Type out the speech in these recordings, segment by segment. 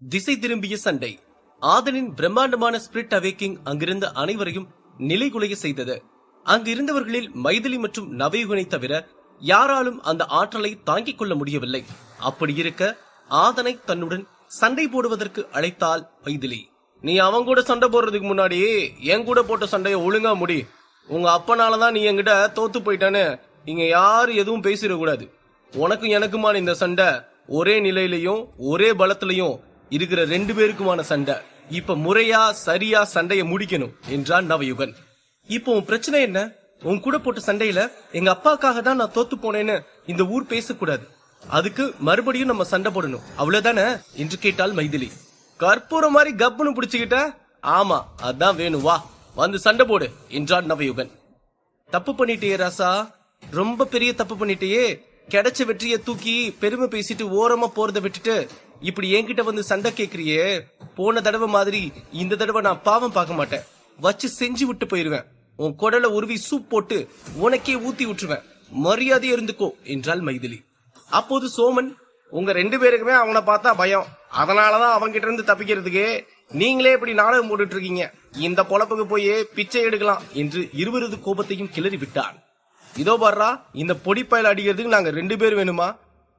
திசை திரும்பிய சண்டை. ஆதனின் பிரம்மாண்டமான ஸ்பிரிட் அவேக்கிங் அங்கிருந்த அனைவரையும் நிலைகுலைய செய்தது. அங்கு இருந்தவர்களில் மைதிலி மற்றும் நவயுகனை தவிர யாராலும் அந்த ஆற்றலை தாங்கிக் கொள்ள முடியவில்லை. அப்படி இருக்க ஆதனை தன்னுடன் சண்டை போடுவதற்கு அழைத்தாள் மைதிலி. நீ அவன் கூட சண்டை போடுறதுக்கு முன்னாடி என் கூட போட்ட சண்டையை ஒழுங்கா முடி. உங்க அப்பனாலதான் நீ என்கிட்ட தோத்து போயிட்டான்னு இங்க யாரும் எதுவும் பேசிடக்கூடாது. உனக்கும் எனக்குமான இந்த சண்டை ஒரே நிலையிலையும் ஒரே பலத்திலையும் இருக்கிற 2 பேருக்குமான சண்டை. இப்ப முறையா சரியா சண்டைய முடிக்கணும் என்றான் நவயுகன். இப்போ உன் பிரச்சனை என்ன? உன் கூட போட்ட சண்டையில எங்க அப்பாக்காக தான் நான் தோத்து போனேன்னு இந்த ஊர் பேசக்கூடாது. அதுக்கு மறுபடியும் நம்ம சண்டை போடணும், அவ்வளவுதானே என்று கேட்டாள் மைதிலி. கற்பூரம் மாதிரி கப்புன்னு பிடிச்சுக்கிட்ட? ஆமா, அதான் வேணும், வா வந்து சண்டை போடு என்றான் நவயுகன். தப்பு பண்ணிட்டே ராசா, ரொம்ப பெரிய தப்பு பண்ணிட்டே. கிடைச்ச வெற்றியை தூக்கி பெருமை பேசிட்டு ஓரமா போறதை விட்டுட்டு இப்படி என்கிட்ட வந்து சண்டை கேக்குறியே. போன தடவை மாதிரி இந்த தடவை நான் பாவம் பார்க்க மாட்டேன், வச்சு செஞ்சு விட்டு போயிருவேன். உன் குடல உருவி சூப் போட்டு உனக்கே ஊத்தி விட்டுருவேன், மரியாதை இருந்துக்கோ என்றாள் மைதிலி. அப்போது சோமன், உங்க 2 பேருக்குமே அவனை பார்த்தா பயம், அதனாலதான் அவங்கிட்ட இருந்து தப்பிக்கிறதுக்கு நீங்களே இப்படி நாடகம் போட்டுட்டு இருக்கீங்க. இந்த பொழப்புக்கு போய் பிச்சை எடுக்கலாம் என்று இருவரது கோபத்தையும் கிளறி விட்டான். இதோ பாரா, இந்த பொடிப்பயல் அடிக்கிறதுக்கு நாங்க 2 பேர் வேணுமா?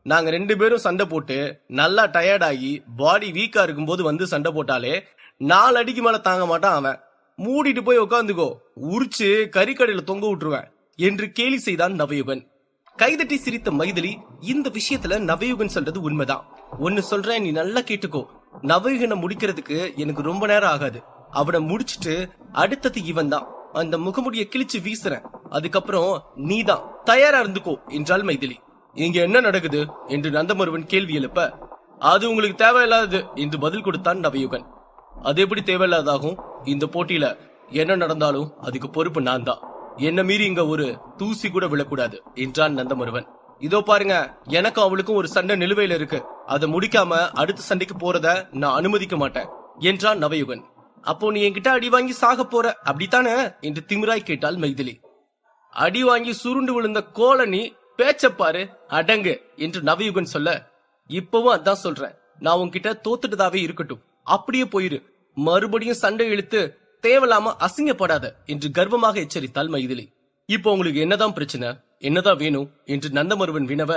நாங்க 2 பேரும் சண்டை போட்டு நல்லா டயர்ட் ஆகி பாடி வீக்கா இருக்கும் போது வந்து சண்டை போட்டாலே 4 அடிக்கு மேல தாங்க மாட்டான் அவன். மூடிட்டு போய் உட்காந்துக்கோ, உரிச்சு கறிக்கடையில தொங்க விட்டுருவேன் என்று கேலி செய்தான் நவயுகன். கைதட்டி சிரித்த மைதிலி, இந்த விஷயத்துல நவயுகன் சொல்றது உண்மைதான். ஒன்னு சொல்றேன், நீ நல்லா கேட்டுக்கோ. நவயுகனை முடிக்கிறதுக்கு எனக்கு ரொம்ப நேரம் ஆகாது. அவனை முடிச்சிட்டு அடுத்தது இவன் தான். அந்த முகமுடிய கிழிச்சு வீசுறேன், அதுக்கப்புறம் நீதான், தயாரா இருந்துக்கோ என்றாள் மைதிலி. இங்க என்ன நடக்குது என்று நந்தமருவன் கேள்வி எழுப்ப, அது உங்களுக்கு தேவையில்லாதது என்று பதில் கொடுத்தான் நவயுகன். அது எப்படி தேவையில்லாதாகும்? இந்த போட்டியில என்ன நடந்தாலும் அதுக்கு பொறுப்பு நான் தான். என்ன மீறி இங்க ஒரு தூசி கூட விழக்கூடாது என்றான் நந்தமருவன். இதோ பாருங்க, எனக்கும் அவளுக்கும் ஒரு சண்டை நிலுவையில இருக்கு. அதை முடிக்காம அடுத்த சண்டைக்கு போறத நான் அனுமதிக்க மாட்டேன் என்றான் நவயுகன். அப்போ நீ என்கிட்ட அடி வாங்கி சாக போற, அப்படித்தானே என்று திமிராய் கேட்டாள் மைதிலி. அடி வாங்கி சுருண்டு விழுந்த கோல நீ பேச்சப்பாரு, அடங்கு என்று நவயுகன் சொல்ல, இப்பவும் அதான் சொல்றேன், நான் உன்கிட்ட தோத்துட்டதாவே இருக்கட்டும், அப்படியே போயிரு, மறுபடியும் சண்டை இழுத்து தேவையில்லாம அசிங்கப்படாத என்று கர்வமாக எச்சரித்தாள் மைதிலி. இப்போ உங்களுக்கு என்னதான் பிரச்சனை, என்னதான் வேணும் என்று நந்தமருவன் வினவ,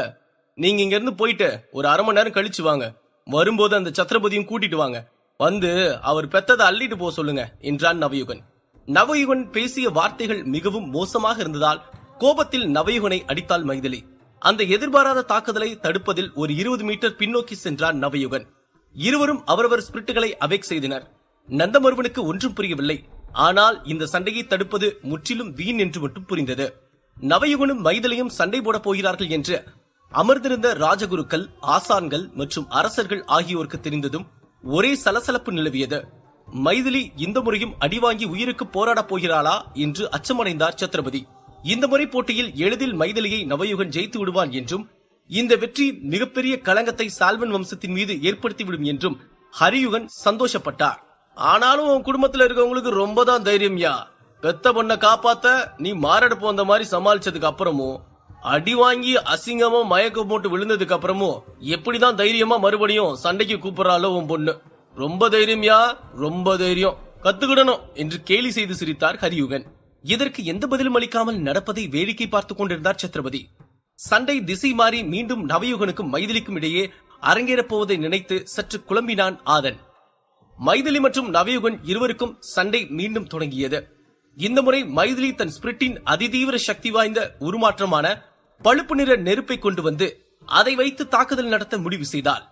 நீங்க இங்க இருந்து போயிட்டு ஒரு 1/2 மணி நேரம் கழிச்சு வாங்க. வரும்போது அந்த சத்திரபதியும் கூட்டிட்டு வாங்க, வந்து அவர் பெத்ததை அள்ளிட்டு போக சொல்லுங்க என்றான் நவயுகன். நவயுகன் பேசிய வார்த்தைகள் மிகவும் மோசமாக இருந்ததால் கோபத்தில் நவயுகனை அடித்தாள் மைதிலி. அந்த எதிர்பாராத தாக்குதலை தடுப்பதில் ஒரு 20 மீட்டர் பின்னோக்கி சென்றார் நவயுகன். இருவரும் அவரவர் ஸ்பிரிட்டுகளை அவேக் செய்தனர். நந்தமருவனுக்கு ஒன்றும் புரியவில்லை. ஆனால் இந்த சண்டையை தடுப்பது முற்றிலும் வீண் என்று மட்டும் புரிந்தது. நவயுகனும் மைதிலியும் சண்டை போட போகிறார்கள் என்று அமர்ந்திருந்த ராஜகுருக்கள், ஆசான்கள் மற்றும் அரசர்கள் ஆகியோருக்கு தெரிந்ததும் ஒரே சலசலப்பு நிலவியது. மைதிலி இந்த முறையும் அடிவாங்கி உயிருக்கு போராட போகிறாளா என்று அச்சமடைந்தார் சத்ரபதி. இந்த முறை போட்டியில் எளிதில் மைதிலியை நவயுகன் ஜெயித்து விடுவான் என்றும் இந்த வெற்றி மிகப்பெரிய களங்கத்தை சால்வன் வம்சத்தின் மீது ஏற்படுத்திவிடும் என்றும் ஹரியுகன் சந்தோஷப்பட்டார். ஆனாலும் உன் குடும்பத்துல இருக்கவங்களுக்கு ரொம்ப தான் தைரியம்யா. பெத்த பொண்ணை காப்பாத்த நீ மாரடைப்பு வந்த மாதிரி சமாளிச்சதுக்கு அப்புறமும், அடி வாங்கி அசிங்கமா மயக்கம் போட்டு விழுந்ததுக்கு அப்புறமும் எப்படிதான் தைரியமா மறுபடியும் சண்டைக்கு கூப்பிடறாளோ உன் பொண்ணு. ரொம்ப தைரியம்யா, ரொம்ப தைரியம், கத்துக்கிடணும் என்று கேலி செய்து சிரித்தார் ஹரியுகன். இதற்கு எந்த பதிலும் அளிக்காமல் நடப்பதை வேடிக்கை பார்த்துக் கொண்டிருந்தார் சத்ரபதி. சண்டை திசை மாறி மீண்டும் நவயுகனுக்கும் மைதிலிக்கும் இடையே அரங்கேறப் போவதை நினைத்து சற்று குழம்பினான் ஆதன். மைதிலி மற்றும் நவயுகன் இருவருக்கும் சண்டை மீண்டும் தொடங்கியது. இந்த முறை மைதிலி தன் ஸ்பிரிட்டின் அதிதீவிர சக்தி வாய்ந்த உருமாற்றமான பழுப்பு நிற நெருப்பை கொண்டு வந்து அதை வைத்து தாக்குதல் நடத்த முடிவு செய்தாள்.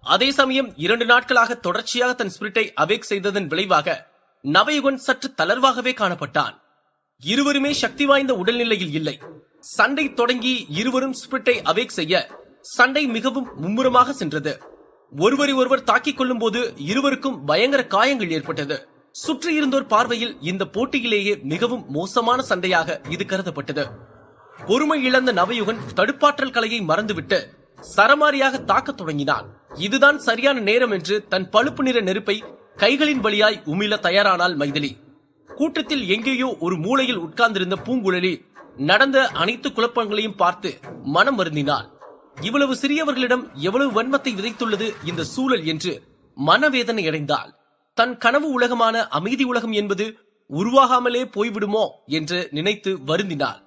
அதே சமயம் 2 நாட்களாக தொடர்ச்சியாக தன் ஸ்பிரிட்டை அவேக் செய்ததன் விளைவாக நவயுகன் சற்று தளர்வாகவே காணப்பட்டான். இருவருமே சக்தி வாய்ந்த உடல்நிலையில் இல்லை. சண்டை தொடங்கி இருவரும் ஸ்பிரிட்டை அவேக் செய்ய சண்டை மிகவும் மும்முரமாக சென்றது. ஒருவரை ஒருவர் தாக்கிக் கொள்ளும் போது இருவருக்கும் பயங்கர காயங்கள் ஏற்பட்டது. சுற்றி இருந்தோர் பார்வையில் இந்த போட்டியிலேயே மிகவும் மோசமான சண்டையாக இது கருதப்பட்டது. பொறுமை இழந்த நவயுகன் தடுப்பாற்றல் கலையை மறந்துவிட்டு சரமாரியாக தாக்கத் தொடங்கினான். இதுதான் சரியான நேரம் என்று தன் பழுப்பு நிற நெருப்பை கைகளின் வழியாய் உமிழ தயாரானாள் மைதிலி. கூட்டத்தில் எங்கேயோ ஒரு மூலையில் உட்கார்ந்திருந்த பூங்குழலி நடந்த அனைத்து குழப்பங்களையும் பார்த்து மனம் வருந்தினாள். இவ்வளவு சிறியவர்களிடம் எவ்வளவு வன்மத்தை விதைத்துள்ளது இந்த சூழல் என்று மனவேதனை அடைந்தாள். தன் கனவு உலகமான அமைதி உலகம் என்பது உருவாகாமலே போய்விடுமோ என்று நினைத்து வருந்தினாள்.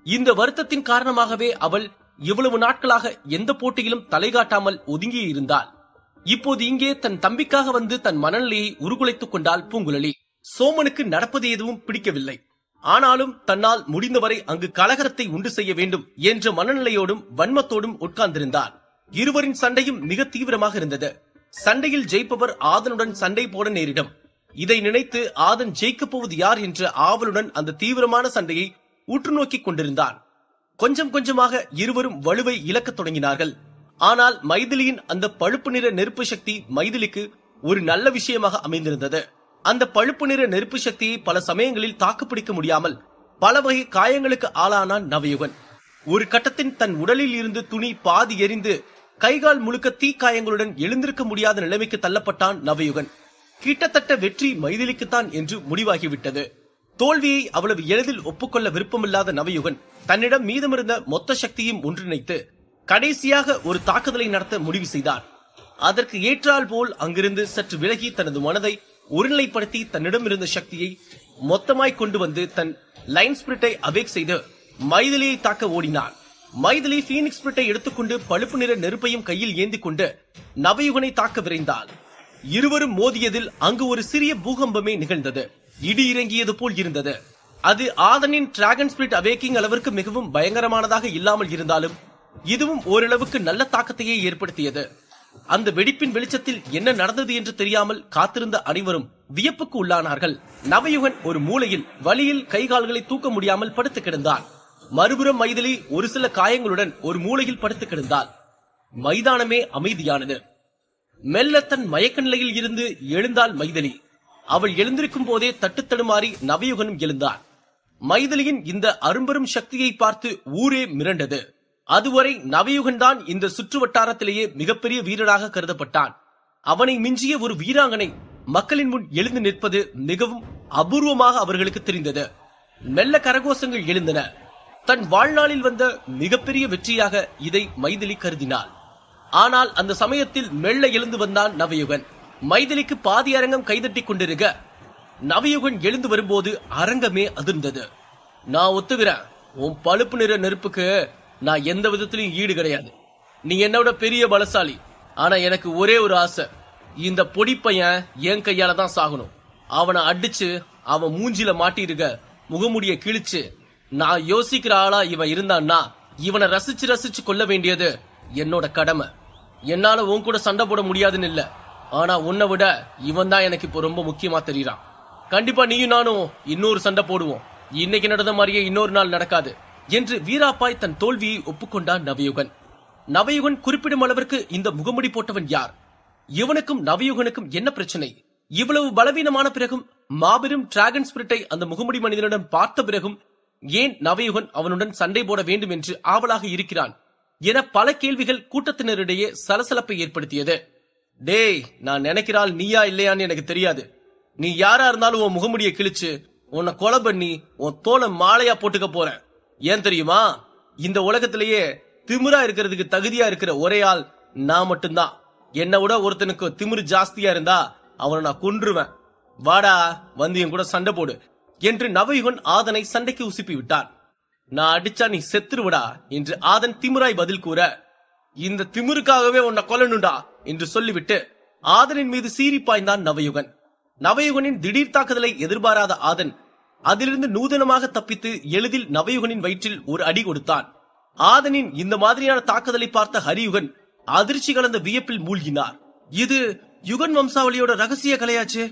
இந்த வருத்தத்தின் காரணமாகவே அவள் இவ்வளவு நாட்களாக எந்த போட்டியிலும் தலைகாட்டாமல் ஒதுங்கியே இருந்தாள். இப்போது இங்கே தன் தம்பிக்காக வந்து தன் மனநிலையை உருகுலைத்துக் கொண்டாள் பூங்குழலி. சோமனுக்கு நடப்பது எதுவும் பிடிக்கவில்லை. ஆனாலும் தன்னால் முடிந்தவரை அங்கு கலகரத்தை உண்டு செய்ய வேண்டும் என்ற மனநிலையோடும் வன்மத்தோடும் உட்கார்ந்திருந்தான். இருவரின் சண்டையும் மிக தீவிரமாக இருந்தது. சண்டையில் ஜெயிப்பவர் ஆதனுடன் சண்டை போட நேரிடும். இதை நினைத்து ஆதன் ஜெயிக்கப் போவது யார் என்ற ஆவலுடன் அந்த தீவிரமான சண்டையை உற்று நோக்கிக் கொண்டிருந்தான். கொஞ்சம் கொஞ்சமாக இருவரும் வலுவை இழக்கத் தொடங்கினார்கள். ஆனால் மைதிலியின் அந்த பழுப்பு நிற நெருப்பு சக்தி மைதிலிக்கு ஒரு நல்ல விஷயமாக அமைந்திருந்தது. அந்த பழுப்பு நிற நெருப்பு சக்தியை பல சமயங்களில் தாக்குப்பிடிக்க முடியாமல் பல வகை காயங்களுக்கு ஆளானான் நவயுகன். ஒரு கட்டத்தின் தன் உடலில் இருந்து துணி பாதி எரிந்து கைகால் முழுக்க தீக்காயங்களுடன் எழுந்திருக்க முடியாத நிலைமைக்கு தள்ளப்பட்டான் நவயுகன். கிட்டத்தட்ட வெற்றி மைதிலிக்குத்தான் என்று முடிவாகிவிட்டது. தோல்வியை அவ்வளவு எளிதில் ஒப்புக்கொள்ள விருப்பமில்லாத நவயுகன் தன்னிடம் மீதமிருந்த மொத்த சக்தியும் ஒன்றிணைத்து கடைசியாக ஒரு தாக்குதலை நடத்த முடிவு செய்தார். அதற்கு ஏற்றால் போல் அங்கிருந்து சற்று விலகி தனது மனதை ஒருநிலைப்படுத்தி தன்னிடம் இருந்த சக்தியை மொத்தமாய் கொண்டு வந்து தன் லைன் ஸ்பிரிட்டை அவேக் செய்து மைதிலியை தாக்க ஓடினான். மைதிலி பீனிக்ஸ் ஸ்பிரிட்டை எடுத்துக்கொண்டு பழுப்பு நிற நெருப்பையும் கையில் ஏந்தி கொண்டு நவயுகனை தாக்க விரைந்தாள். இருவரும் மோதியதில் அங்கு ஒரு சிறிய பூகம்பமே நிகழ்ந்தது. இடி இறங்கியது போல் இருந்தது. அது ஆதனின் டிராகன் ஸ்பிரிட் அவேக்கிங் அளவிற்கு மிகவும் பயங்கரமானதாக இல்லாமல் இருந்தாலும் இதுவும் ஓரளவுக்கு நல்ல தாக்கத்தையே ஏற்படுத்தியது. அந்த வெடிப்பின் வெளிச்சத்தில் என்ன நடந்தது என்று தெரியாமல் காத்திருந்த அனைவரும் வியப்புக்கு உள்ளானார்கள். நவயுகன் ஒரு மூலையில் வலியில் கைகால்களை தூக்க முடியாமல் படுத்து கிடந்தான். மறுபுறம் மைதிலி ஒரு சில காயங்களுடன் ஒரு மூலையில் படுத்து கிடந்தாள். மைதானமே அமைதியானது. மெல்ல தன் மயக்க நிலையில் இருந்து எழுந்தாள் மைதிலி. அவள் எழுந்திருக்கும் போதே தட்டுத்தடுமாறி நவயுகனும் எழுந்தான். மைதிலியின் இந்த அரும்பெரும் சக்தியை பார்த்து ஊரே மிரண்டது. அதுவரை நவயுகன் தான் இந்த சுற்று வட்டாரத்திலேயே மிகப்பெரிய வீரராக கருதப்பட்டான். அவனை மிஞ்சிய ஒரு வீராங்கனை மக்களின் முன் எழுந்து நிற்பது மிகவும் அபூர்வமாக அவர்களுக்கு தெரிந்தது. மெல்ல கரகோஷங்கள் எழுந்தன. தன் வாழ்நாளில் வந்த மிகப்பெரிய வெற்றியாக இதை மைதிலி கருதினாள். ஆனால் அந்த சமயத்தில் மெல்ல எழுந்து வந்தான் நவயுகன். மைதிலிக்கு பாதி அரங்கம் கைதட்டி கொண்டிருக்க நவயுகன் எழுந்து வரும்போது அரங்கமே அதிர்ந்தது. நான் ஒத்துகிறேன், உன் பழுப்பு நிற நெருப்புக்கு நான் எந்த விதத்திலும் ஈடு கிடையாது. நீ என்னோட பெரிய பலசாலி. ஆனா எனக்கு ஒரே ஒரு ஆசை, இந்த பொடி பையன் என் கையால தான் சாகணும். அவனை அடிச்சு அவன் மூஞ்சில மாட்டிருக்க முகமுடிய கிழிச்சு நான் யோசிக்கிற ஆளா இவன் இருந்தான்னா இவனை ரசிச்சு ரசிச்சு கொள்ள வேண்டியது என்னோட கடமை. என்னால உன் கூட சண்டை போட முடியாதுன்னு இல்ல, ஆனா உன்னை விட இவன் தான் எனக்கு இப்போ ரொம்ப முக்கியமா தெரியறான். கண்டிப்பா நீயும் நானும் இன்னொரு சண்டை போடுவோம். இன்னைக்கு நடந்த மாதிரியே இன்னொரு நாள் நடக்காது என்று வீராப்பாய் தன் தோல்வியை ஒப்புக்கொண்டான் நவயுகன். நவயுகன் குறிப்பிடும் அளவிற்கு இந்த முகமுடி போட்டவன் யார்? இவனுக்கும் நவயுகனுக்கும் என்ன பிரச்சனை? இவ்வளவு பலவீனமான பிறகும் மாபெரும் டிராகன் ஸ்பிரிட்டை அந்த முகமுடி மனிதனிடம் பார்த்த பிறகும் ஏன் நவயுகன் அவனுடன் சண்டை போட வேண்டும் என்று ஆவலாக இருக்கிறான் என பல கேள்விகள் கூட்டத்தினரிடையே சலசலப்பை ஏற்படுத்தியது. டேய், நான் நினைக்கிறாள் நீயா இல்லையான்னு எனக்கு தெரியாது. நீ யாரா இருந்தாலும் உன் முகமுடியை கிழிச்சு உன்னை கொலை பண்ணி உன் தோலை மாலையா போட்டுக்க போறேன். ஏன் தெரியுமா? இந்த உலகத்திலேயே திமிரா இருக்கிறதுக்கு தகுதியா இருக்கிற ஒரே ஆள் நான் மட்டும்தான். என்னை விட ஒருத்தனுக்கு திமிரு ஜாஸ்தியா இருந்தா அவனை நான் கொன்றுவேன். வாடா, வந்து என் கூட சண்டை போடு என்று நவயுகன் ஆதனை சண்டைக்கு உசுப்பி விட்டான். நான் அடிச்சா நீ செத்துருவடா என்று ஆதன் திமிராய் பதில் கூற, இந்த திமிருக்காகவே உன்னை கொல்லணும்டா என்று சொல்லிவிட்டு ஆதனின் மீது சீறி பாய்ந்தான் நவயுகன். நவயுகனின் திடீர் தாக்குதலை எதிர்பாராத ஆதன் அதிலிருந்து நூதனமாக தப்பித்து எளிதில் நவயுகனின் வயிற்றில் ஒரு அடி கொடுத்தான். ஆதனின் இந்த மாதிரியான தாக்குதலை பார்த்த ஹரியுகன் அதிர்ச்சி கலந்த வியப்பில் மூழ்கினார். இது யுகன் வம்சாவளியோட ரகசிய கலையாச்சு.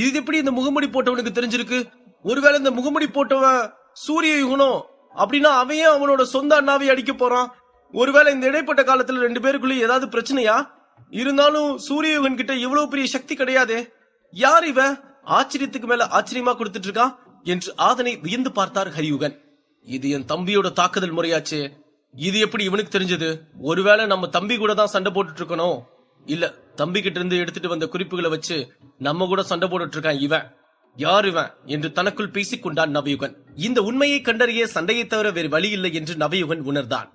இது எப்படி இந்த முகமுடி போட்டவனுக்கு தெரிஞ்சிருக்கு? ஒருவேளை இந்த முகமுடி போட்டவன் சூரிய யுகனோ? அப்படின்னா அவையே அவனோட சொந்த அண்ணாவை அடிக்க போறான். ஒருவேளை இந்த இடைப்பட்ட காலத்துல ரெண்டு பேருக்குள்ள ஏதாவது பிரச்சனையா? இருந்தாலும் சூரிய யுகன் கிட்ட இவ்வளவு பெரிய சக்தி கிடையாதே. யார் இவ? ஆச்சரியத்துக்கு மேல ஆச்சரியமா கொடுத்துட்டு இருக்கான் என்று ஆதனை வியந்து பார்த்தார் ஹரியுகன். இது என் தம்பியோட தாக்குதல் முறையாச்சு. இது எப்படி இவனுக்கு தெரிஞ்சது? ஒருவேளை நம்ம தம்பி கூட தான் சண்டை போட்டுட்டு இருக்கணும். இல்ல, தம்பி கிட்ட இருந்து எடுத்துட்டு வந்த குறிப்புகளை வச்சு நம்ம கூட சண்டை போட்டுட்டு இருக்கான் இவன். யார் இவன் என்று தனக்குள் பேசிக் கொண்டான் நவயுகன். இந்த உண்மையை கண்டறிய சண்டையை தவிர வேறு வழி இல்லை என்று நவயுகன் உணர்ந்தான்.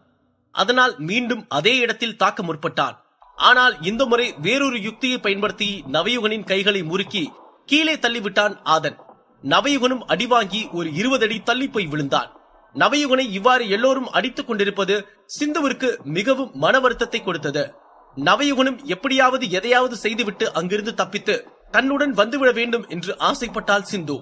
அதனால் மீண்டும் அதே இடத்தில் தாக்க முற்பட்டான். ஆனால் இந்த முறை வேறொரு யுக்தியை பயன்படுத்தி நவயுகனின் கைகளை முறுக்கி கீழே தள்ளிவிட்டான் ஆதன். நவயுகனும் அடிவாங்கி ஒரு 20 அடி தள்ளி போய் விழுந்தான். நவயுகனை இவ்வாறு எல்லோரும் அடித்துக் கொண்டிருப்பது சிந்துவிற்கு மிகவும் மன வருத்தத்தை கொடுத்தது. நவயுகனும் எப்படியாவது எதையாவது செய்துவிட்டு அங்கிருந்து தப்பித்து தன்னுடன் வந்துவிட வேண்டும் என்று ஆசைப்பட்டாள் சிந்து.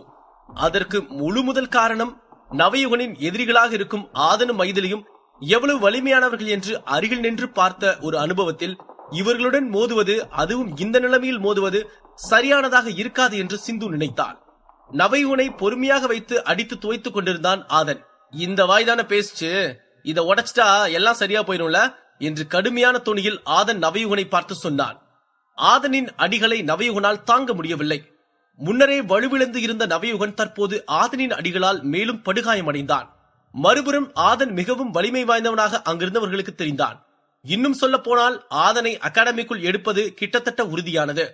அதற்கு முழு முதல் காரணம் நவயுகனின் எதிரிகளாக இருக்கும் ஆதனும் மைதிலியும் எவ்வளவு வலிமையானவர்கள் என்று அருகில் நின்று பார்த்த ஒரு அனுபவத்தில் இவர்களுடன் மோதுவது, அதுவும் இந்த நிலைமையில் மோதுவது சரியானதாக இருக்காது என்று சிந்து நினைத்தாள். நவயுகனை பொறுமையாக வைத்து அடித்து துவைத்துக் கொண்டிருந்தான் ஆதன். இந்த வாய்தான பேசிச்சு, இத உடைச்சிட்டா எல்லாம் சரியா போயிரும்ல என்று கடுமையான தொனியில் ஆதன் நவயுகனை பார்த்து சொன்னான். ஆதனின் அடிகளை நவயுகனால் தாங்க முடியவில்லை. முன்னரே வலுவிழந்து இருந்த நவயுகன் தற்போது ஆதனின் அடிகளால் மேலும் படுகாயமடைந்தான். மறுபுறம் ஆதன் மிகவும் வலிமை வாய்ந்தவனாக அங்கிருந்தவர்களுக்கு தெரிந்தான். இன்னும் சொல்ல போனால் ஆதனை அகாடமிக்குள் எடுப்பது கிட்டத்தட்ட உறுதியானது.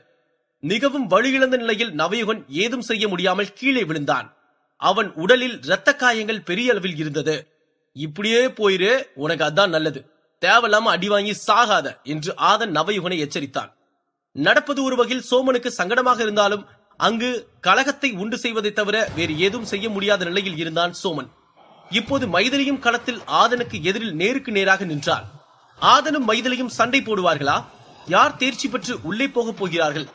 மிகவும் வலுவிழந்த நிலையில் நவயுகன் ஏதும் செய்ய முடியாமல் கீழே விழுந்தான். அவன் உடலில் இரத்த காயங்கள் பெரிய அளவில் இருந்தது. இப்படியே போயிரு, உனக்கு அதான் நல்லது, தேவையில்லாம அடி வாங்கி சாகாத என்று ஆதன் நவயுகனை எச்சரித்தான். நடப்பது ஒரு வகையில் சோமனுக்கு சங்கடமாக இருந்தாலும் அங்கு கலகத்தை உண்டு செய்வதை தவிர வேறு ஏதும் செய்ய முடியாத நிலையில் இருந்தான் சோமன். இப்போது மைதிலியும் களத்தில் ஆதனுக்கு எதிரில் நேருக்கு நேராக நின்றார். ஆதனும் மைதிலியும் சண்டை போடுவார்களா? யார் தேர்ச்சி பெற்று உள்ளே போக போகிறார்கள்?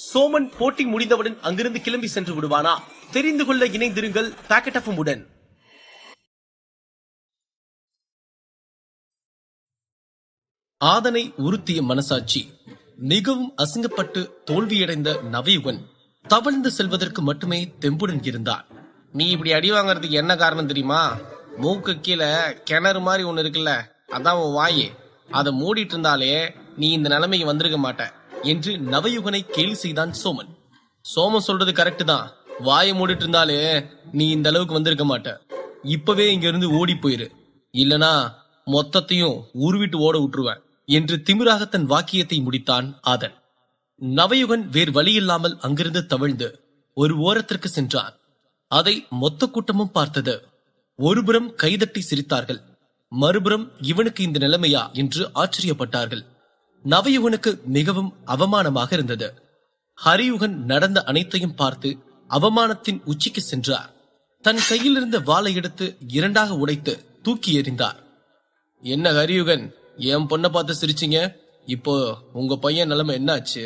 சோமன் போட்டி முடிந்தவுடன் அங்கிருந்து கிளம்பி சென்று விடுவானா? தெரிந்து கொள்ள இணைந்திருங்கள் பாக்கெட் எஃப்எம் உடன். ஆதனை உறுத்திய மனசாட்சி. மிகவும் அசிங்கப்பட்டு தோல்வியடைந்த நவயுகன் தவழ்ந்து செல்வதற்கு மட்டுமே தெம்புடன் இருந்தான். நீ இப்படி அடி வாங்கறதுக்கு என்ன காரணம் தெரியுமா? மூக்கு கீழே கிணறு மாதிரி ஒண்ணு இருக்குல்ல, அதான் உன் வாயே. அதை மூடிட்டு இருந்தாலே நீ இந்த நிலைமைக்கு வந்திருக்க மாட்ட என்று நவயுகனை கேலி செய்தான் சோமன். சோமன் சொல்றது கரெக்ட் தான், வாயை மூடிட்டு இருந்தாலே நீ இந்த அளவுக்கு வந்திருக்க மாட்ட. இப்பவே இங்க இருந்து ஓடி போயிரு, இல்லனா மொத்தத்தையும் உருவிட்டு ஓட விட்டுருவேன் என்று திமிராக தன் வாக்கியத்தை முடித்தான் ஆதன். நவயுகன் வேறு வழியில்லாமல் அங்கிருந்து தவிழ்ந்து ஒரு ஓரத்திற்கு சென்றான். அதை மொத்த கூட்டமும் பார்த்தது. ஒருபுறம் கைதட்டி சிரித்தார்கள், மறுபுறம் இவனுக்கு இந்த நிலைமையா என்று ஆச்சரியப்பட்டார்கள். நவயுகனுக்கு மிகவும் அவமானமாக இருந்தது. ஹரியுகன் நடந்த அனைத்தையும் பார்த்து அவமானத்தின் உச்சிக்கு சென்றார். தன் கையில் இருந்த வாளை எடுத்து இரண்டாக உடைத்து தூக்கி எறிந்தார். என்ன ஹரியுகன், என் பொண்ணை பார்த்து சிரிச்சிங்க? இப்போ உங்க பையன் நிலைமை என்னாச்சு?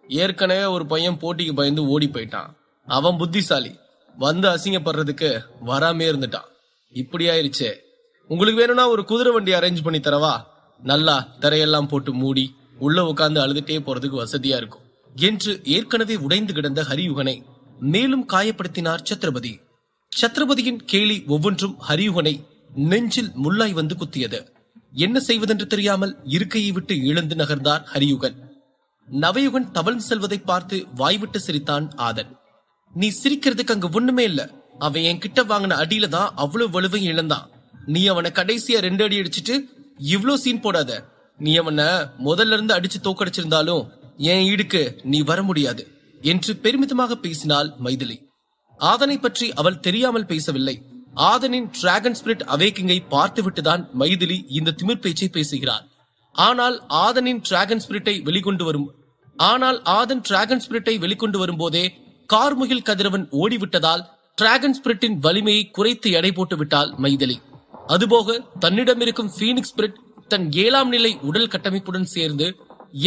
ஏற்கனவே ஒரு பையன் போட்டிக்கு பயந்து ஓடி போயிட்டான். அவன் புத்திசாலி, வந்து அசிங்கப்படுறதுக்கு வராமே இருந்துட்டான். இப்படி ஆயிருச்சே. உங்களுக்கு வேணும்னா ஒரு குதிரை வண்டி அரேஞ்ச் பண்ணி தரவா? நல்லா தரையெல்லாம் போட்டு மூடி உள்ள உட்கார்ந்து அழுதுட்டே போறதுக்கு வசதியா இருக்கும் என்று ஏற்கனவே உடைந்து கிடந்த ஹரியுகனை மேலும் காயப்படுத்தினார் சத்ரபதி. சத்ரபதியின் கேலி ஒவ்வொன்றும் ஹரியுகனை நெஞ்சில் முள்ளாய் வந்து குத்தியது. என்ன செய்வதென்று தெரியாமல் இருக்கையை விட்டு எழுந்து நகர்ந்தார் ஹரியுகன். நவயுகன் தவழ்ந்து செல்வதை பார்த்து வாய்விட்டு சிரித்தான் ஆதன். நீ சிரிக்கிறதுக்கு அங்க ஒண்ணுமே இல்ல. அவன் என் கிட்ட வாங்கின அடியில தான் அவ்வளவு வலுவையும் இழந்தான். நீ அவனை கடைசியா 2 அடி அடிச்சுட்டு இவ்ளோ சீன் போடாத. நீ அவனை முதல்ல இருந்து அடிச்சு தோக்கடிச்சிருந்தாலும் என் ஈடுக்கு நீ வர முடியாது என்று பெருமிதமாக பேசினாள் மைதிலி. ஆதனை பற்றி அவள் தெரியாமல் பேசவில்லை. ஆதனின் டிராகன் ஸ்பிரிட் அவேக்கிங்கை பார்த்துவிட்டுதான் மைதிலி இந்த திமிர் பேச்சை பேசுகிறாள். ஆனால் ஆதன் டிராகன் ஸ்பிரிட்டை வெளிக்கொண்டு வரும்போதே கார்முகில் கதிரவன் ஓடிவிட்டதால் டிராகன் ஸ்பிரிட்டின் வலிமையை குறைத்து எடை போட்டு விட்டாள் மைதிலி. அதுபோக தன்னிடம் இருக்கும் பீனிக்ஸ் ஸ்பிரிட் தன் 7ஆம் நிலை உடல் கட்டமைப்புடன் சேர்ந்து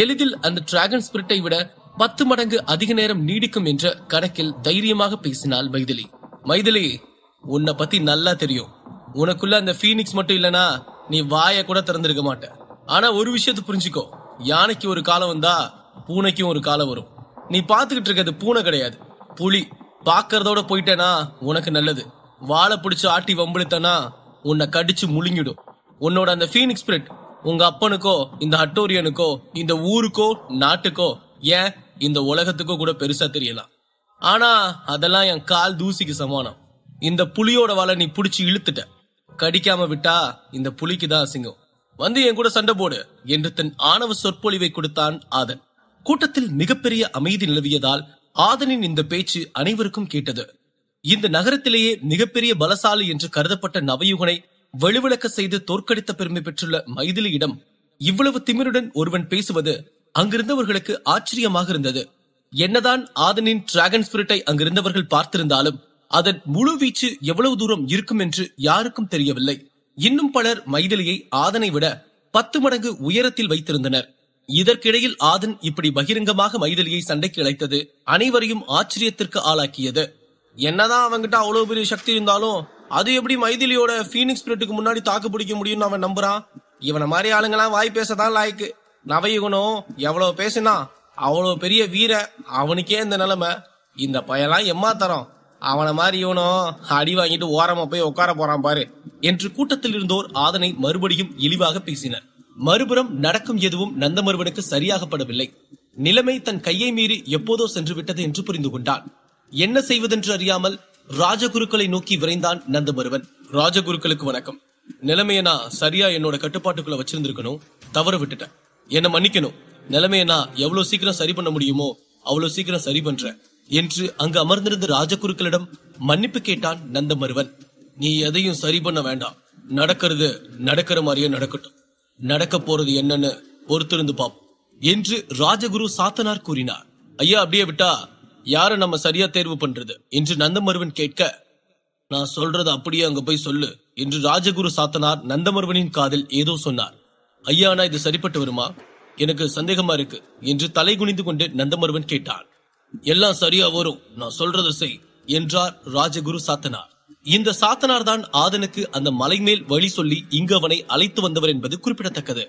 எளிதில் அந்த டிராகன் ஸ்பிரிட்டை விட 10 மடங்கு அதிக நேரம் நீடிக்கும் என்ற கணக்கில் தைரியமாக பேசினாள் மைதிலி. மைதிலி, உன்னை பத்தி நல்லா தெரியும். உனக்குள்ள அந்த பீனிக்ஸ் மட்டும் இல்லனா நீ வாய கூட திறந்திருக்க மாட்ட. ஆனா ஒரு விஷயத்தை புரிஞ்சுக்கோ, யானைக்கு ஒரு காலம் வந்தா பூனைக்கும் ஒரு காலம் வரும். நீ பாத்துக்கிட்டு இருக்கிறது பூனை கிடையாது, புலி. பாக்குறதோட போயிட்டேனா உனக்கு நல்லது. வாழை பிடிச்சு ஆட்டி வம்பிழுத்தனா உன்னை கடிச்சு முழுங்கிடும். உன்னோட அந்த பீனிக்ஸ் ஸ்பிரிட் உங்க அப்பனுக்கோ இந்த ஹட்டோரியனுக்கோ இந்த ஊருக்கோ நாட்டுக்கோ ஏன் இந்த உலகத்துக்கோ கூட பெருசா தெரியலாம். ஆனா அதெல்லாம் என் கால் தூசிக்கு சமானம். இந்த புலியோட வாழை நீ புடிச்சு இழுத்துட்ட. கடிக்காம விட்டா இந்த புலிக்கு தான் அசிங்கம். வந்து என் கூட சண்டை போடு என்று தன் ஆணவ சொற்பொழிவை கொடுத்தான் ஆதன். கூட்டத்தில் மிகப்பெரிய அமைதி நிலவியதால் ஆதனின் இந்த பேச்சு அனைவருக்கும் கேட்டது. இந்த நகரத்திலேயே மிகப்பெரிய பலசாலி என்று கருதப்பட்ட நவயுகனை வலுவிளக்க செய்து தோற்கடித்த பெருமை பெற்றுள்ள மைதிலியிடம் இவ்வளவு திமிருடன் ஒருவன் பேசுவது அங்கிருந்தவர்களுக்கு ஆச்சரியமாக இருந்தது. என்னதான் ஆதனின் டிராகன் ஸ்பிரிட்டை அங்கிருந்தவர்கள் பார்த்திருந்தாலும் அதன் முழு வீச்சு எவ்வளவு தூரம் இருக்கும் என்று யாருக்கும் தெரியவில்லை. இன்னும் பலர் மைதிலியை ஆதனை விட 10 மடங்கு உயரத்தில் வைத்திருந்தனர். இதற்கிடையில் ஆதன் இப்படி பகிரங்கமாக மைதிலியை சண்டைக்கு இழைத்தது அனைவரையும் ஆச்சரியத்திற்கு ஆளாக்கியது. என்னதான் அவன்கிட்ட அவ்வளவு பெரிய சக்தி இருந்தாலும் அது எப்படி மைதிலியோட பீனிக்ஸ் ஸ்பிரிட்டுக்கு முன்னாடி தாக்கு பிடிக்க முடியும்னு அவன் நம்புறான். இவனை மாதிரி ஆளுங்கெல்லாம் வாய் பேசதான் லாய்க்கு. நவயுகனும் எவ்வளவு பேசினா அவ்வளவு பெரிய வீர, அவனுக்கே இந்த நிலைமை. இந்த பையெல்லாம் எம்மா தரம். அவனை மாதிரி இவனும் அடி வாங்கிட்டு ஓரமா போய் உட்கார போறான் பாரு என்று கூட்டத்தில் இருந்தோர் ஆதனை மறுபடியும் இழிவாக பேசினர். மறுபுறம் நடக்கும் எதுவும் நந்தமருவனுக்கு சரியாகப்படவில்லை. நிலைமை தன் கையை மீறி எப்போதோ சென்று விட்டது என்று புரிந்து கொண்டான். என்ன செய்வதென்று அறியாமல் ராஜகுருக்களை நோக்கி விரைந்தான் நந்தமருவன். ராஜகுருக்களுக்கு வணக்கம். நிலைமையை நான் சரியா என்னோட கட்டுப்பாட்டுக்குள்ள வச்சிருந்திருக்கணும், தவற விட்டுட்டேன், என்ன மன்னிக்கணும். நிலைமையை நான் எவ்வளவு சீக்கிரம் சரி பண்ண முடியுமோ அவ்வளவு சீக்கிரம் சரி பண்றேன் என்று அங்கு அமர்ந்திருந்த ராஜகுருக்களிடம் மன்னிப்பு கேட்டான் நந்தமருவன். நீ எதையும் சரி பண்ண வேண்டாம், நடக்கிறது நடக்கிற மாதிரியே நடக்கட்டும், நடக்க போறது என்னன்னு பொறுத்திருந்து பாப்போம் என்று ராஜகுரு சாத்தனார் கூறினார். ஐயா, அப்படியே விட்டா யார நம்ம சரியா தேர்வு பண்றது என்று நந்தமருவன் கேட்க, நான் சொல்றது அப்படியே அங்க போய் சொல்லு என்று ராஜகுரு சாத்தனார் நந்தமருவனின் காதில் ஏதோ சொன்னார். ஐயா, நான் இது சரிப்பட்டு வருமா? எனக்கு சந்தேகமா இருக்கு என்று தலை குனிந்து கொண்டு நந்தமருவன் கேட்டான். எல்லாம் சரியா வரும், நான் சொல்றதை செய் என்றார் ராஜகுரு சாத்தனார். இந்த சாத்தனார் தான் ஆதனுக்கு அந்த மலை மேல் வழி சொல்லி இங்கு அவனை அழைத்து வந்தவர் என்பது குறிப்பிடத்தக்கது.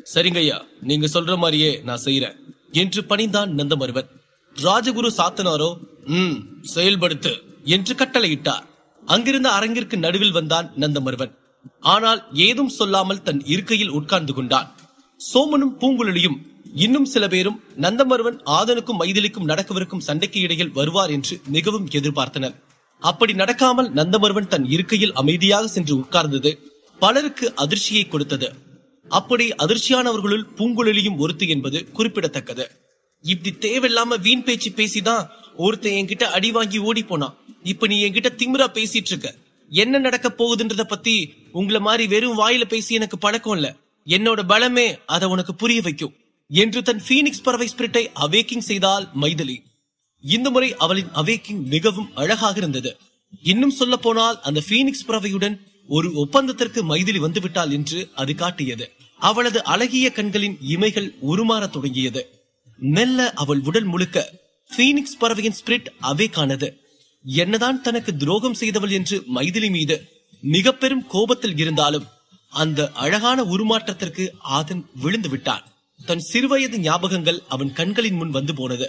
சரிங்கய்யா, நீங்க சொல்ற மாதிரியே நான் செய்யறேன் என்று பணிந்தான் நந்தமருவன். ராஜகுரு சாத்தனாரோ செயல்படுத்து என்று கட்டளையிட்டார். அங்கிருந்த அரங்கிற்கு நடுவில் வந்தான் நந்தமருவன். ஆனால் ஏதும் சொல்லாமல் தன் இருக்கையில் உட்கார்ந்து கொண்டான். சோமனும் பூங்குழலியும் இன்னும் சில பேரும் நந்தமருவன் ஆதனுக்கும் மைதிலிக்கும் நடக்கவிருக்கும் சண்டைக்கு இடையில் வருவார் என்று மிகவும் எதிர்பார்த்தனர். அப்படி நடக்காமல் நந்தமருவன் தன் இருக்கையில் அமைதியாக சென்று உட்கார்ந்தது பலருக்கு அதிர்ச்சியை கொடுத்தது. அப்படி அதிர்ச்சியானவர்களுள் பூங்குழலியும் ஒருத்தி என்பது குறிப்பிடத்தக்கது. இப்படி தேவையில்லாம வீண் பேச்சு பேசிதான் ஒருத்தன் என்கிட்ட அடி வாங்கி ஓடி போனான். இப்ப நீ என்கிட்ட திமிரா பேசிட்டு இருக்க. என்ன நடக்க போகுதுன்றத பத்தி உங்களை மாதிரி வெறும் வாயில பேசி எனக்கு பழக்கம் இல்ல. என்னோட பலமே அதை உனக்கு புரிய வைக்கும் என்று தன் பீனிக்ஸ் பறவை ஸ்பிரிட்டை அவேக்கிங் செய்தால் மைதிலி. இந்த முறை அவளின் அவேக்கிங் மிகவும் அழகாக இருந்தது. இன்னும் சொல்ல போனால் அந்த பீனிக்ஸ் பறவையுடன் ஒரு ஒப்பந்தத்திற்கு மைதிலி வந்துவிட்டாள் என்று அது காட்டியது. அவளது அழகிய கண்களின் இமைகள் உருமாற தொடங்கியது. மெல்ல அவள் உடல் முழுக்க பீனிக்ஸ் பறவையின் ஸ்பிரிட் அவேக்கானது. என்னதான் தனக்கு துரோகம் செய்தவள் என்று மைதிலி மீது மிக பெரும் கோபத்தில் இருந்தாலும் அந்த அழகான உருமாற்றத்திற்கு ஆதன் விழுந்து விட்டான். தன் சிறுவயது ஞாபகங்கள் அவன் கண்களின் முன் வந்து போனது.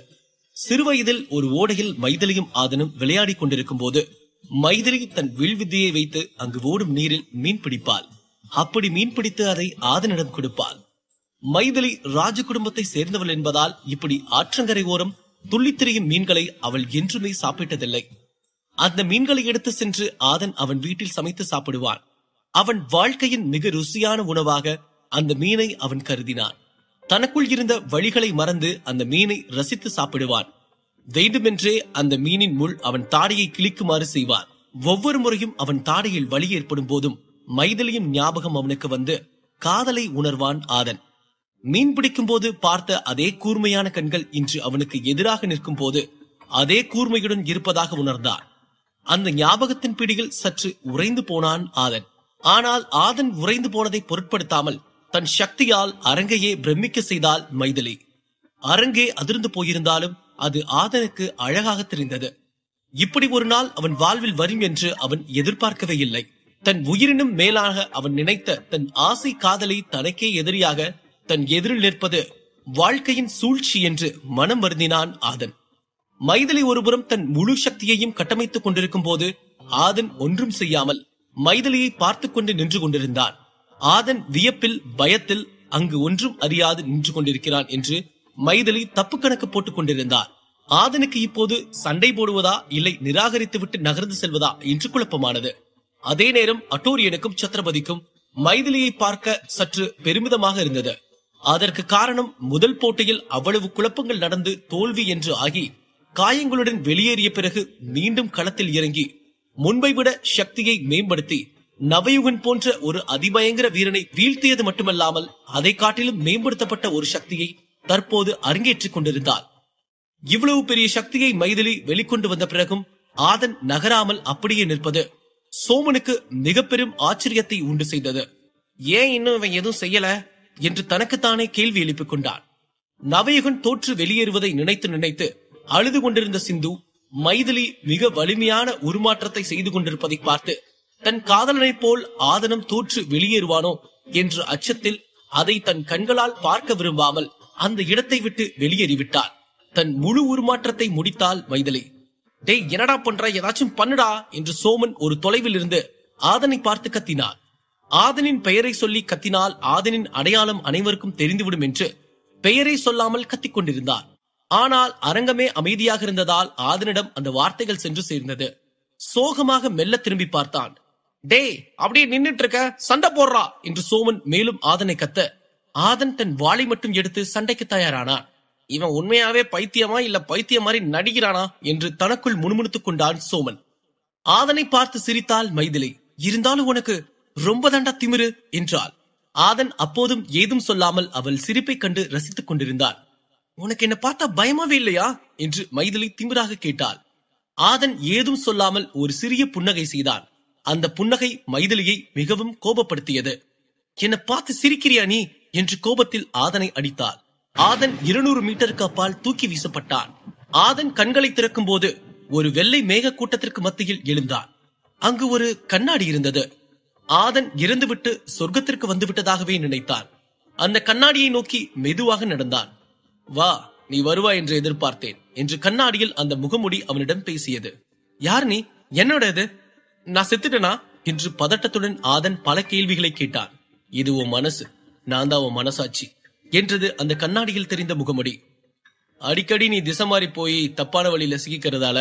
சிறுவயதில் ஒரு ஓடையில் மைதிலியும் ஆதனும் விளையாடி கொண்டிருக்கும் போது மைதிலி தன் வில்வித்தையை வைத்து அங்கு ஓடும் நீரில் மீன் பிடிப்பாள். அப்படி மீன் பிடித்து அதை ஆதனிடம் கொடுப்பாள். மைதிலி ராஜ குடும்பத்தை சேர்ந்தவள் என்பதால் இப்படி ஆற்றங்கரை ஓரம் துள்ளித்திரியும் மீன்களை அவள் என்றுமே சாப்பிட்டதில்லை. அந்த மீன்களை எடுத்து சென்று ஆதன் அவன் வீட்டில் சமைத்து சாப்பிடுவான். அவன் வாழ்க்கையின் மிக ருசியான உணவாக அந்த மீனை அவன் கருதினான். தனக்குள் இருந்த வழிகளை மறந்து அந்த மீனை ரசித்து சாப்பிடுவான். வேண்டுமென்றே அந்த மீனின் முள் அவன் தாடையை கிழிக்குமாறு செய்வான். ஒவ்வொரு முறையும் அவன் தாடையில் வலி ஏற்படும் போதும் மைதிலியும் ஞாபகம் அவனுக்கு வந்து காதலை உணர்வான் ஆதன். மீன் பிடிக்கும் போது பார்த்த அதே கூர்மையான கண்கள் இன்று அவனுக்கு எதிராக நிற்கும் போது அதே கூர்மையுடன் இருப்பதாக உணர்ந்தான். அந்த ஞாபகத்தின் பிடியில் சற்று உறைந்து போனான் ஆதன். ஆனால் ஆதன் உறைந்து போனதை பொருட்படுத்தாமல் தன் சக்தியால் அரங்கையே பிரமிக்க செய்தால் மைதிலி. அரங்கே அதிர்ந்து போயிருந்தாலும் அது ஆதனுக்கு அழகாக தெரிந்தது. இப்படி ஒரு நாள் அவன் வாழ்வில் வரும் என்று அவன் எதிர்பார்க்கவே இல்லை. தன் உயிரினும் மேலாக அவன் நினைத்த தன் ஆசை காதலை தனக்கே எதிரியாக தன் எதிரில் நிற்பது வாழ்க்கையின் சூழ்ச்சி என்று மனம் வருந்தினான் ஆதன். மைதிலி ஒருபுறம் தன் முழு சக்தியையும் கட்டமைத்துக் கொண்டிருக்கும் போது ஆதன் ஒன்றும் செய்யாமல் மைதிலியை பார்த்து கொண்டு நின்று கொண்டிருந்தான். ஆதன் வியப்பில் பயத்தில் அங்கு ஒன்றும் அறியாது நின்று கொண்டிருக்கிறான் என்று மைதிலி தப்பு கணக்கு போட்டுக் கொண்டிருந்தார். ஆதனுக்கு இப்போது சண்டை போடுவதா இல்லை நிராகரித்து விட்டு நகர்ந்து செல்வதா என்று குழப்பமானது. அதே நேரம் அட்டோரியனுக்கும் சத்ரபதிக்கும் மைதிலியை பார்க்க சற்று பெருமிதமாக இருந்தது. அதற்கு காரணம் முதல் போட்டியில் அவ்வளவு குழப்பங்கள் நடந்து தோல்வி என்று ஆகி காயங்களுடன் வெளியேறிய பிறகு மீண்டும் களத்தில் இறங்கி முன்பை விட சக்தியை மேம்படுத்தி நவயுகன் போன்ற ஒரு அதிபயங்கர வீரனை வீழ்த்தியது மட்டுமல்லாமல் அதை காட்டிலும் மேம்படுத்தப்பட்ட ஒரு சக்தியை தற்போது அரங்கேற்றிக் கொண்டிருந்தாள். இவ்வளவு பெரிய சக்தியை மைதிலி வெளிக்கொண்டு வந்த பிறகும் ஆதன் நகராமல் அப்படியே நிற்பது சோமனுக்கு மிக பெரும் ஆச்சரியத்தை உண்டு செய்தது. ஏன் இன்னும் இவன் எதுவும் செய்யல என்று தனக்குத்தானே கேள்வி எழுப்பிக் கொண்டான். நவயுகன் தோற்று வெளியேறுவதை நினைத்து நினைத்து அழுது கொண்டிருந்த சிந்து மைதிலி மிக வலிமையான உருமாற்றத்தை செய்து கொண்டிருப்பதை பார்த்து தன் காதலனைப் போல் ஆதனம் தோற்று வெளியேறுவானோ என்ற அச்சத்தில் அதை தன் கண்களால் பார்க்க விரும்பாமல் அந்த இடத்தை விட்டு வெளியேறிவிட்டாள். தன் முழு உருமாற்றத்தை முடித்தாள் மைதிலி. டேய், என்னடா பண்ற, ஏதாச்சும் பண்ணுடா என்று சோமன் ஒரு தொலைவில் இருந்து ஆதனை பார்த்து கத்தினார். ஆதனின் பெயரை சொல்லி கத்தினால் ஆதனின் அடையாளம் அனைவருக்கும் தெரிந்துவிடும் என்று பெயரை சொல்லாமல் கத்திக் கொண்டிருந்தார். ஆனால் அரங்கமே அமைதியாக இருந்ததால் ஆதனிடம் அந்த வார்த்தைகள் சென்று சேர்ந்தது. சோகமாக மெல்ல திரும்பி பார்த்தான். டேய், அப்படியே நின்னுட்டு இருக்க, சண்டை போடுறா என்று சோமன் மேலும் ஆதனை கத்த ஆதன் தன் வாளை மட்டும் எடுத்து சண்டைக்கு தயாரானான். இவன் உண்மையாவே பைத்தியமா இல்ல பைத்தியம் மாதிரி நடிக்கிறானா என்று தனக்குள் முணுமுணுத்துக் கொண்டான் சோமன். ஆதனை பார்த்து சிரித்தாள் மைதிலி. இருந்தாலும் உனக்கு ரொம்ப தண்டா திமிரு என்றாள். ஆதன் அப்போதும் ஏதும் சொல்லாமல் அவள் சிரிப்பை கண்டு ரசித்துக் கொண்டிருந்தான். உனக்கு என்ன பார்த்தா பயமாவே இல்லையா என்று மைதிலி திமிராக கேட்டாள். ஆதன் ஏதும் சொல்லாமல் ஒரு சிறிய புன்னகை செய்தான். அந்த புன்னகை மைதிலியை மிகவும் கோபப்படுத்தியது. என்ன பார்த்து சிரிக்கிறியா நீ என்று கோபத்தில் ஆதனை அடித்தாள். ஆதன் 200 மீட்டருக்கு அப்பால் தூக்கி வீசப்பட்டான். ஆதன் கண்களை திறக்கும் போது ஒரு வெள்ளை மேக கூட்டத்திற்கு மத்தியில் எழுந்தான். அங்கு ஒரு கண்ணாடி இருந்தது. ஆதன் இறந்துவிட்டு சொர்க்கத்திற்கு வந்து விட்டதாகவே நினைத்தான். அந்த கண்ணாடியை நோக்கி மெதுவாக நடந்தான். வா, நீ வருவாய் என்று எதிர்பார்த்தேன் என்று கண்ணாடியில் அந்த முகமுடி அவனிடம் பேசியது. யார் நீ? என்னோட இது? நான் செத்துட்டனா என்று பதட்டத்துடன் ஆதன் பல கேள்விகளை கேட்டான். இது உன் மனசு, நான் தான் உன் மனசாட்சி என்றது அந்த கண்ணாடியில் தெரிந்த முகமுடி. அடிக்கடி நீ திசை மாறி போய் தப்பான வழியில சிக்கிக்கிறதால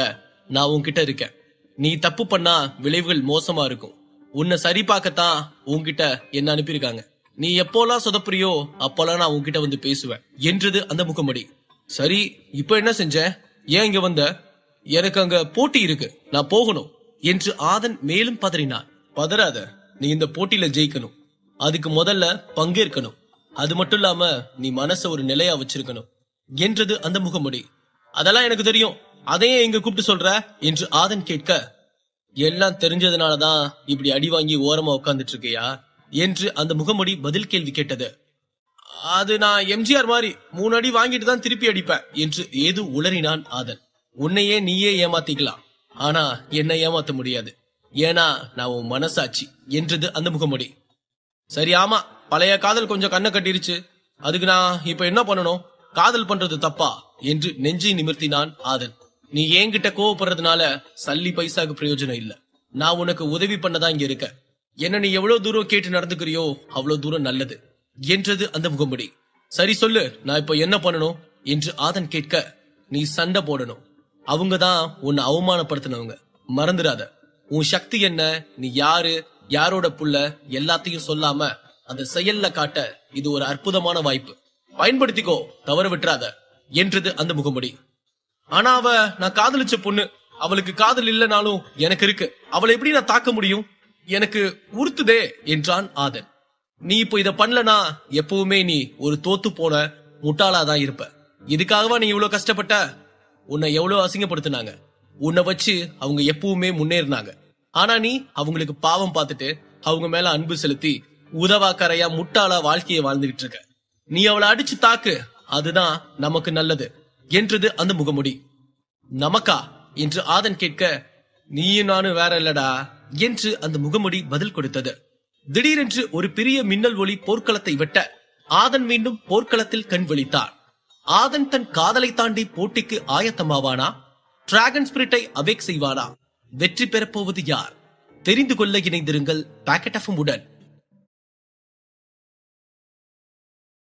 நான் உன்கிட்ட இருக்கேன். நீ தப்பு பண்ணா விளைவுகள் மோசமா இருக்கும். உன்னை சரி பார்க்கத்தான் உன்கிட்ட என்ன அனுப்பியிருக்காங்க. நீ எப்போலாம் சொதப்புறியோ அப்போலாம் நான் உன்கிட்ட வந்து பேசுவேன் என்றது அந்த முகமுடி. சரி, இப்ப என்ன செஞ்ச? ஏன் இங்க வந்த? எனக்கு அங்க போட்டி இருக்கு, நான் போகணும் என்று ஆதன் மேலும் பதறினான். பதறாத, நீ இந்த போட்டியில ஜெயிக்கணும். அதுக்கு முதல்ல பங்கேற்கணும். அது மட்டும் இல்லாம நீ மனச ஒரு நிலையா வச்சிருக்கணும் என்றது அந்த முகமுடி. அதெல்லாம் எனக்கு தெரியும், அதையே இங்க கூப்பிட்டு சொல்ற என்று ஆதன் கேட்க, எல்லாம் தெரிஞ்சதுனாலதான் இப்படி அடி வாங்கி ஓரமா உட்கார்ந்துட்டு இருக்கியா என்று அந்த முகமுடி பதில் கேள்வி கேட்டது. அது நான் எம்ஜிஆர் மாதிரி 3 அடி வாங்கிட்டு தான் திருப்பி அடிப்பேன் என்று ஏதோ உளறினான் ஆதன். உன்னையே நீயே ஏமாத்திக்கலாம், ஆனா என்னை ஏமாத்த முடியாது, ஏன்னா நான் உன் மனசாட்சி என்றது அந்த முகமுடி. சரி, ஆமா, பழைய காதல் கொஞ்சம் கண்ணை கட்டிருச்சு, அதுக்கு நான் இப்ப என்ன பண்ணணும்? காதல் பண்றது தப்பா என்று நெஞ்சை நிமிர்த்தினான் ஆதன். நீ என்கிட்ட கோவப்படுறதுனால சல்லி பைசாக்கு பிரயோஜனம் இல்ல. நான் உனக்கு உதவி பண்ணதான் இங்க இருக்க. என்ன நீ எவ்வளவு தூரம் கேட்டு நடந்துக்கிறியோ அவ்வளவு தூரம் நல்லது என்றது அந்த முகமுடி. சரி சொல்லு, நான் இப்ப என்ன பண்ணணும் என்று ஆதன் கேட்க, நீ சண்டை போடணும். அவங்கதான் உன்னை அவமானப்படுத்தினவங்க, மறந்துடாத. உன் சக்தி என்ன, நீ யாரு, யாரோட புள்ள எல்லாத்தையும் சொல்லாம அந்த செயல்ல காட்ட இது ஒரு அற்புதமான வாய்ப்பு, பயன்படுத்திக்கோ, தவற விட்டுறாத என்றது அந்த முகமுடி. ஆனா நான் காதலிச்ச பொண்ணு, அவளுக்கு காதல் இல்லைனாலும் எனக்கு இருக்கு, அவளை எப்படி நான் தாக்க முடியும்? எனக்கு உறுத்துதே என்றான் ஆதன். நீ இப்போ இத பண்ணலனா எப்பவுமே நீ ஒரு தோத்து போன முட்டாளாதான் இருப்ப. இதுக்காகவா நீ இவ்வளவு கஷ்டப்பட்ட? உன்னை எவ்வளவு அசிங்கப்படுத்தினாங்க, உன்னை வச்சு அவங்க எப்பவுமே முன்னேறினாங்க. ஆனா நீ அவங்களுக்கு பாவம் பார்த்துட்டு அவங்க மேல அன்பு செலுத்தி உதவாக்கரையா முட்டாளா வாழ்க்கையை வாழ்ந்துகிட்டு இருக்க. நீ அவளை அடிச்சு தாக்கு, அதுதான் நமக்கு நல்லது என்றது அந்த முகமுடி. நமக்கா என்று ஆதன் கேட்க, நீயும் நானும் வேற இல்லடா என்று அந்த முகமுடி பதில் கொடுத்தது. திடீரென்று ஒரு பெரிய மின்னல் ஒளி போர்க்களத்தை வெட்ட ஆதன் மீண்டும் போர்க்களத்தில் கண் விழித்தான். ஆதன் தன் காதலை தாண்டி போட்டிக்கு ஆயத்தமாவானா? டிராகன் ஸ்பிரிட்டை அவேக் செய்வானா? வெற்றி பெறப்போவது யார்? தெரிந்து கொள்ள இணைந்திருங்கள் பாக்கெட் எஃப்எம் உடன்.